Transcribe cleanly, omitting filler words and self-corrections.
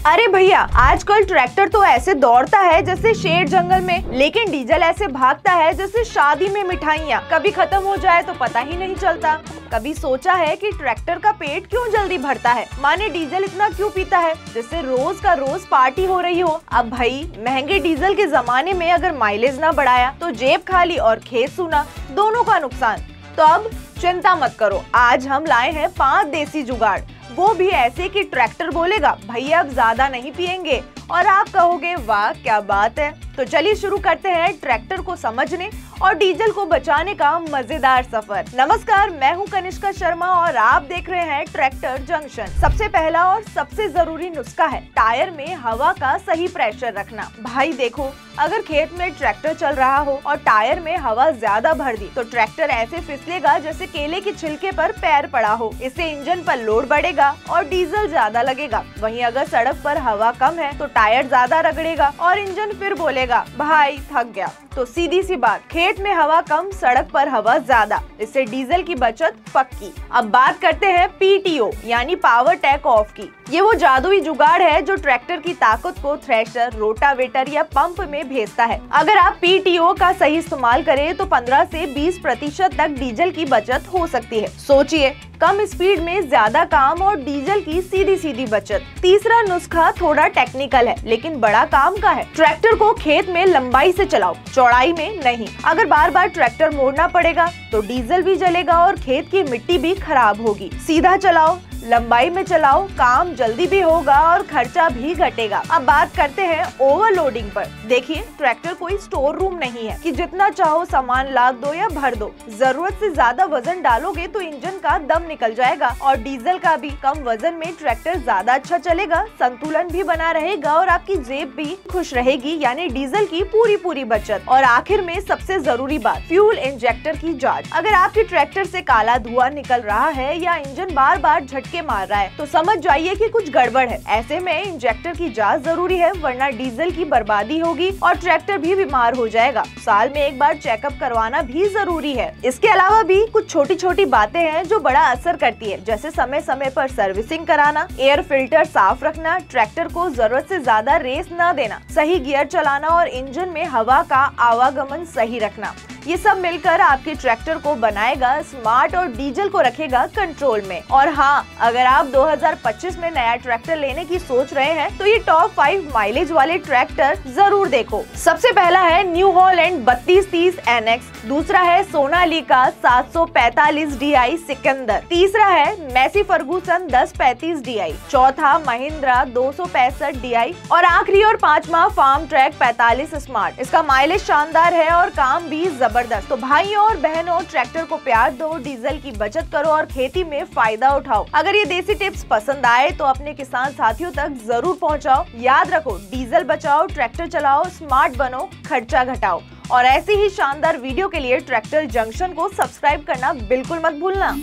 अरे भैया, आजकल ट्रैक्टर तो ऐसे दौड़ता है जैसे शेर जंगल में, लेकिन डीजल ऐसे भागता है जैसे शादी में मिठाइयाँ। कभी खत्म हो जाए तो पता ही नहीं चलता। कभी सोचा है कि ट्रैक्टर का पेट क्यों जल्दी भरता है, माने डीजल इतना क्यों पीता है जैसे रोज का रोज पार्टी हो रही हो। अब भाई, महंगे डीजल के जमाने में अगर माइलेज ना बढ़ाया तो जेब खाली और खेत सूना, दोनों का नुकसान। तो अब चिंता मत करो, आज हम लाए हैं 5 देसी जुगाड़, वो भी ऐसे कि ट्रैक्टर बोलेगा भैया अब ज्यादा नहीं पिएंगे और आप कहोगे वाह क्या बात है। तो चलिए शुरू करते हैं ट्रैक्टर को समझने और डीजल को बचाने का मजेदार सफर। नमस्कार, मैं हूं कनिष्का शर्मा और आप देख रहे हैं ट्रैक्टर जंक्शन। सबसे पहला और सबसे जरूरी नुस्खा है टायर में हवा का सही प्रेशर रखना। भाई देखो, अगर खेत में ट्रैक्टर चल रहा हो और टायर में हवा ज्यादा भर दी तो ट्रैक्टर ऐसे फिसलेगा जैसे केले के छिलके पर पैर पड़ा हो। इससे इंजन पर लोड बढ़ेगा और डीजल ज्यादा लगेगा। वहीं अगर सड़क पर हवा कम है तो टायर ज्यादा रगड़ेगा और इंजन फिर बोलेगा भाई थक गया। तो सीधी सी बात, खेत में हवा कम, सड़क पर हवा ज्यादा, इससे डीजल की बचत पक्की। अब बात करते हैं PTO यानी पावर टेक ऑफ की। ये वो जादुई जुगाड़ है जो ट्रैक्टर की ताकत को थ्रेशर, रोटावेटर या पंप में भेजता है। अगर आप PTO का सही इस्तेमाल करें तो 15 से 20% तक डीजल की बचत हो सकती है। सोचिए, कम स्पीड में ज्यादा काम और डीजल की सीधी सीधी बचत। तीसरा नुस्खा थोड़ा टेक्निकल है लेकिन बड़ा काम का है। ट्रैक्टर को खेत में लंबाई से चलाओ, चौड़ाई में नहीं। अगर बार बार ट्रैक्टर मोड़ना पड़ेगा तो डीजल भी जलेगा और खेत की मिट्टी भी खराब होगी। सीधा चलाओ, लंबाई में चलाओ, काम जल्दी भी होगा और खर्चा भी घटेगा। अब बात करते हैं ओवरलोडिंग पर। देखिए, ट्रैक्टर कोई स्टोर रूम नहीं है कि जितना चाहो सामान लाद दो या भर दो। जरूरत से ज्यादा वजन डालोगे तो इंजन का दम निकल जाएगा और डीजल का भी। कम वजन में ट्रैक्टर ज्यादा अच्छा चलेगा, संतुलन भी बना रहेगा और आपकी जेब भी खुश रहेगी, यानी डीजल की पूरी बचत। और आखिर में सबसे जरूरी बात, फ्यूल इंजेक्टर की जांच। अगर आपके ट्रैक्टर से काला धुआं निकल रहा है या इंजन बार बार झटके मार रहा है तो समझ जाइए कि कुछ गड़बड़ है। ऐसे में इंजेक्टर की जांच जरूरी है, वरना डीजल की बर्बादी होगी और ट्रैक्टर भी बीमार हो जाएगा। साल में एक बार चेकअप करवाना भी जरूरी है। इसके अलावा भी कुछ छोटी छोटी बातें हैं जो बड़ा असर करती है, जैसे समय समय पर सर्विसिंग कराना, एयर फिल्टर साफ रखना, ट्रैक्टर को जरूरत से ज्यादा रेस न देना, सही गियर चलाना और इंजन में हवा का आवागमन सही रखना। ये सब मिलकर आपके ट्रैक्टर को बनाएगा स्मार्ट और डीजल को रखेगा कंट्रोल में। और हाँ, अगर आप 2025 में नया ट्रैक्टर लेने की सोच रहे हैं तो ये टॉप 5 माइलेज वाले ट्रैक्टर जरूर देखो। सबसे पहला है न्यू हॉलैंड 3230 NX, दूसरा है सोनालिका 745 DI सिकंदर, तीसरा है मैसी फर्गुसन 1035 DI, चौथा महिंद्रा 265 DI और आखिरी और पांचवा फार्म ट्रैक 45 स्मार्ट। इसका माइलेज शानदार है और काम भी जबरदस्त। तो भाइयों और बहनों, ट्रैक्टर को प्यार दो, डीजल की बचत करो और खेती में फायदा उठाओ। अगर ये देसी टिप्स पसंद आए तो अपने किसान साथियों तक जरूर पहुंचाओ। याद रखो, डीजल बचाओ, ट्रैक्टर चलाओ, स्मार्ट बनो, खर्चा घटाओ। और ऐसी ही शानदार वीडियो के लिए ट्रैक्टर जंक्शन को सब्सक्राइब करना बिल्कुल मत भूलना।